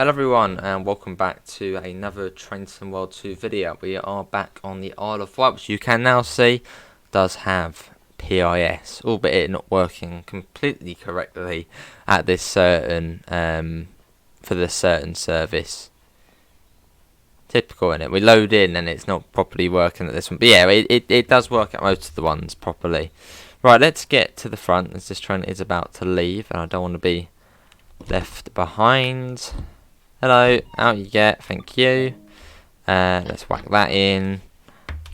Hello everyone and welcome back to another Train Sim World 2 video. We are back on the Isle of Wight, which you can now see does have PIS, albeit not working completely correctly at this certain for this certain service. Typical, innit? We load in and it's not properly working at this one. But yeah, it does work at most of the ones properly. Right, let's get to the front as this train is about to leave and I don't want to be left behind. Hello, out you get, thank you. Let's whack that in,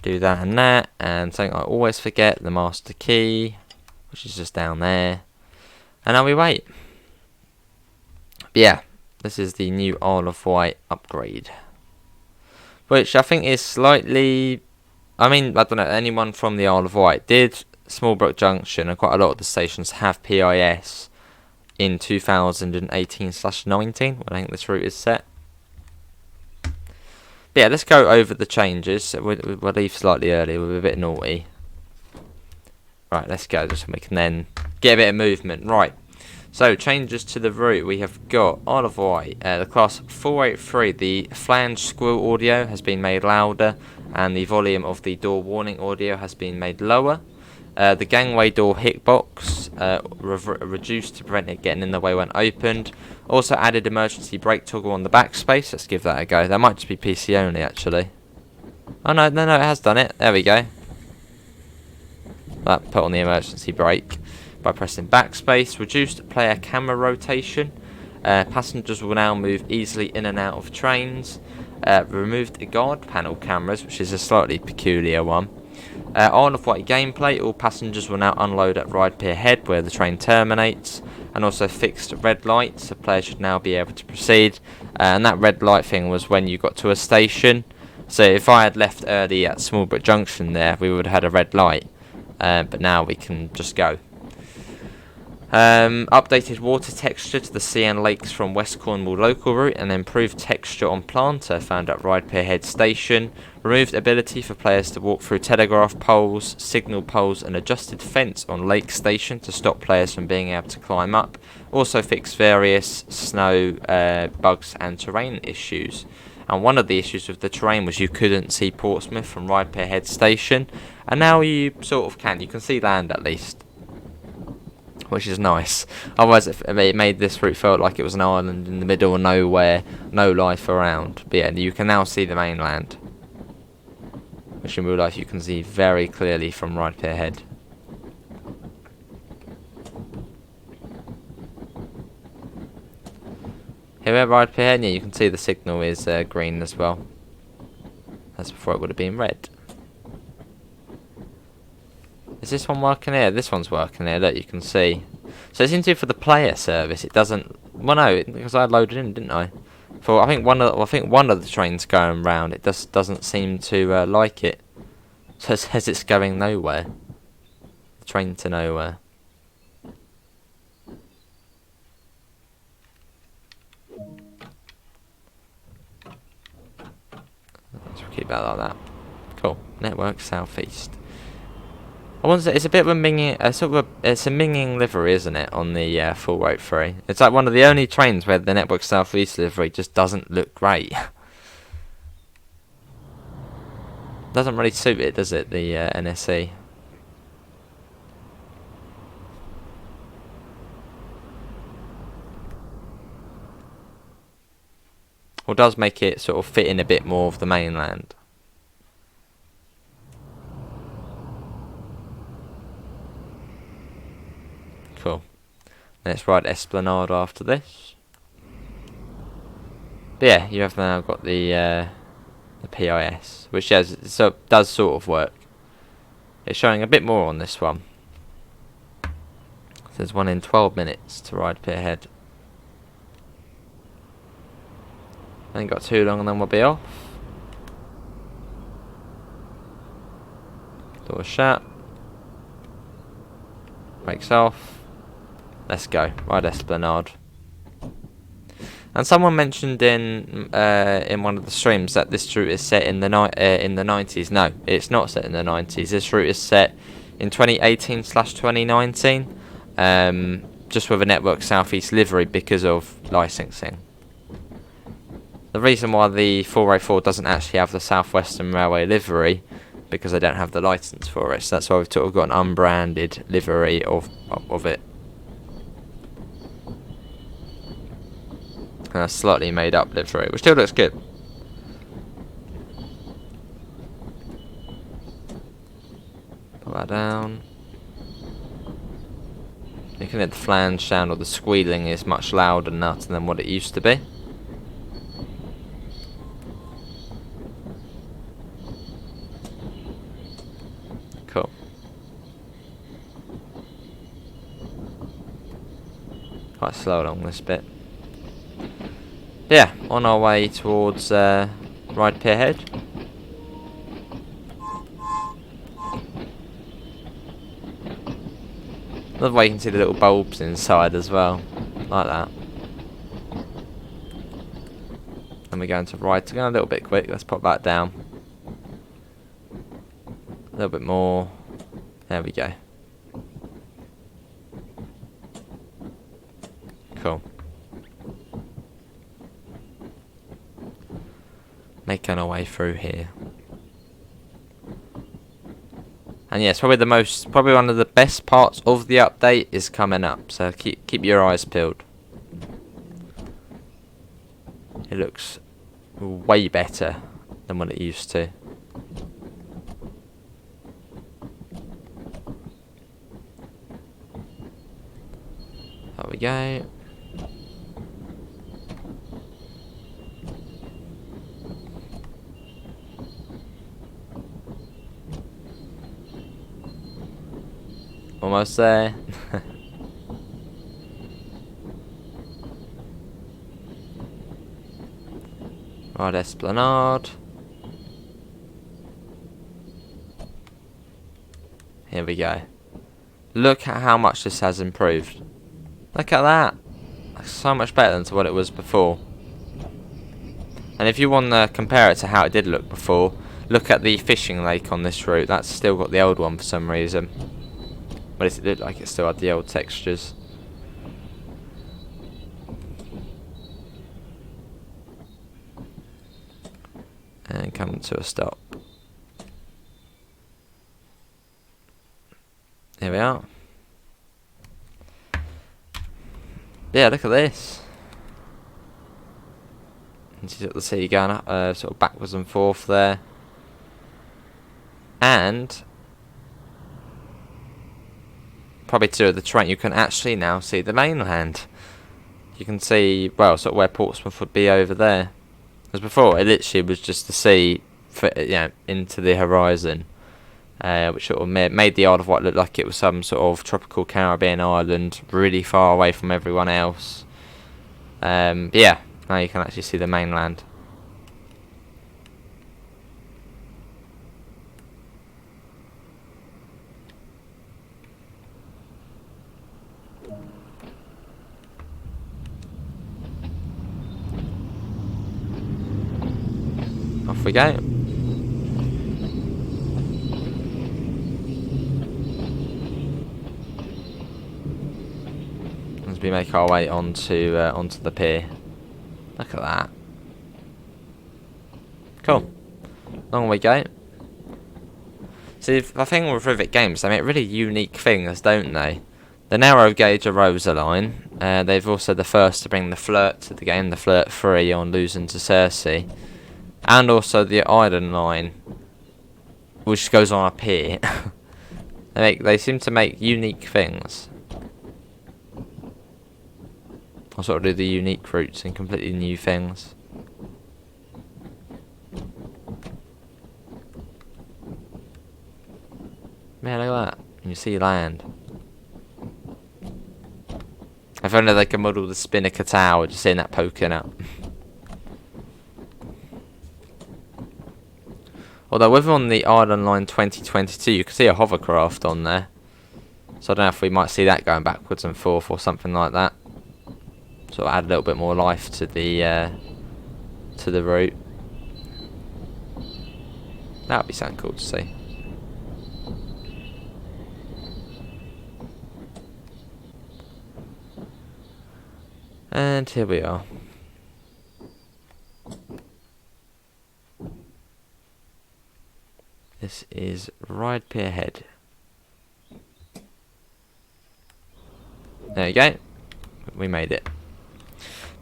do that and that, and something I always forget, the master key, which is just down there. And now we wait. But yeah, this is the new Isle of Wight upgrade. Which I think is slightly, I don't know, anyone from the Isle of Wight did Smallbrook Junction, and quite a lot of the stations have PIS. In 2018/19 when I think this route is set. But yeah, let's go over the changes. We'll leave slightly early, we're a bit naughty. Right, let's go just so we can then get a bit of movement. Right, so changes to the route. We have got Isle of Wight, the class 483. The flange squeal audio has been made louder and the volume of the door warning audio has been made lower. The gangway door hitbox reduced to prevent it getting in the way when opened. Also added emergency brake toggle on the backspace. Let's give that a go. That might just be PC only actually. Oh no, it has done it. There we go. That put on the emergency brake by pressing backspace. Reduced player camera rotation. Passengers will now move easily in and out of trains. Removed guard panel cameras, which is a slightly peculiar one. Isle of Wight gameplay, all passengers will now unload at Pier Head where the train terminates, and also fixed red lights, so players should now be able to proceed. And that red light thing was when you got to a station, so if I had left early at Smallbrook Junction there, we would have had a red light, but now we can just go. Updated water texture to the sea and lakes from West Cornwall local route, and improved texture on planter found at Pier Head station. Removed ability for players to walk through telegraph poles, signal poles, and adjusted fence on Lake Station to stop players from being able to climb up. Also fixed various snow bugs and terrain issues. And one of the issues with the terrain was you couldn't see Portsmouth from Pier Head station, and now you sort of can. You can see land at least, which is nice. Otherwise it made this route felt like it was an island in the middle of nowhere, no life around. But yeah, you can now see the mainland, which in real life you can see very clearly from Pier Head. Here we're at Pier Head, yeah, you can see the signal is green as well. As before it would have been red. Is this one working here? This one's working here, look, you can see. So it seems to be for the player service, it doesn't, well no, because I loaded in, didn't I? For I think one of the trains going round, it just doesn't seem to like it. So it says it's going nowhere. The train to nowhere. Let's keep that like that. Cool. Network southeast. I wonder, it's a bit of a minging, it's a minging livery, isn't it, on the 483? It's like one of the only trains where the Network Southeast livery just doesn't look great. Doesn't really suit it, does it, the NSE? Or does make it sort of fit in a bit more of the mainland. Cool. Let's ride Esplanade after this. But yeah, you have now got the PIS, which does sort of work. It's showing a bit more on this one. There's one in 12 minutes to ride Pier Head. Ain't got too long and then we'll be off. Door shut. Brakes off. Let's go, ride Esplanade. And someone mentioned in one of the streams that this route is set in the 90s. No, it's not set in the 90s. This route is set in 2018/2019, just with a Network Southeast livery because of licensing. The reason why the 404 doesn't actually have the South Western Railway livery, because they don't have the licence for it. So that's why we've sort of got an unbranded livery of it. And a slightly made up livery, which still looks good. Put that down. You can hear the flange sound, or the squealing is much louder now than what it used to be. Cool. Quite slow along this bit. Yeah, on our way towards Ryde Pier Head. Love the way you can see the little bulbs inside as well, like that. And we're going to Ryde. Going a little bit quick. Let's pop that down. A little bit more. There we go. Cool. Making our way through here. And yes, probably one of the best parts of the update is coming up. So keep your eyes peeled. It looks way better than what it used to. There we go. Almost there. Right, Esplanade. Here we go. Look at how much this has improved. Look at that. That's so much better than to what it was before. And if you want to compare it to how it did look before, look at the fishing lake on this route. That's still got the old one for some reason. But it looked like it still had the old textures. And come to a stop. Here we are. Yeah, look at this. And you've got the sea going up, sort of backwards and forth there. And probably to the train, you can actually now see the mainland. You can see, well, sort of where Portsmouth would be over there. As before, it literally was just the sea, into the horizon, which sort of made the Isle of Wight look like it was some sort of tropical Caribbean island, really far away from everyone else. Yeah, now you can actually see the mainland. Off we go. As we make our way onto the pier. Look at that. Cool. Long we go. See, the thing with Rivet Games, they make really unique things, don't they? The narrow gauge Arosa line. They've also the first to bring the Flirt to the game, the Flirt 3 on losing to Cersei. And also the Island line, which goes on a pier. They seem to make unique things. Or sort of do the unique routes and completely new things. Man, look at that. And you see land. If only they could model the Spinnaker Tower, just seeing that poking up. Although with on the Island Line 2022, you can see a hovercraft on there. So I don't know if we might see that going backwards and forth or something like that. Sort of add a little bit more life to the route. That would be something cool to see. And here we are. This is Ride Pier Head. There you go. We made it.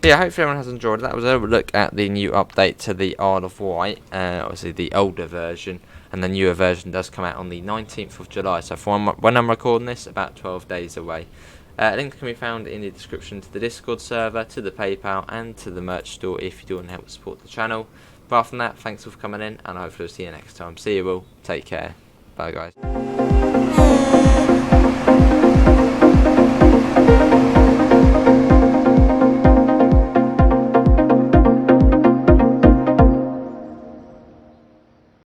But yeah, hopefully everyone has enjoyed it. That was a look at the new update to the Isle of Wight. Obviously the older version, and the newer version does come out on the 19th of July. So when I'm recording this, about 12 days away. Links can be found in the description to the Discord server, to the PayPal, and to the merch store if you do want to help support the channel. Apart from that, thanks for coming in, and hopefully I'll see you next time. See you all. Take care. Bye, guys.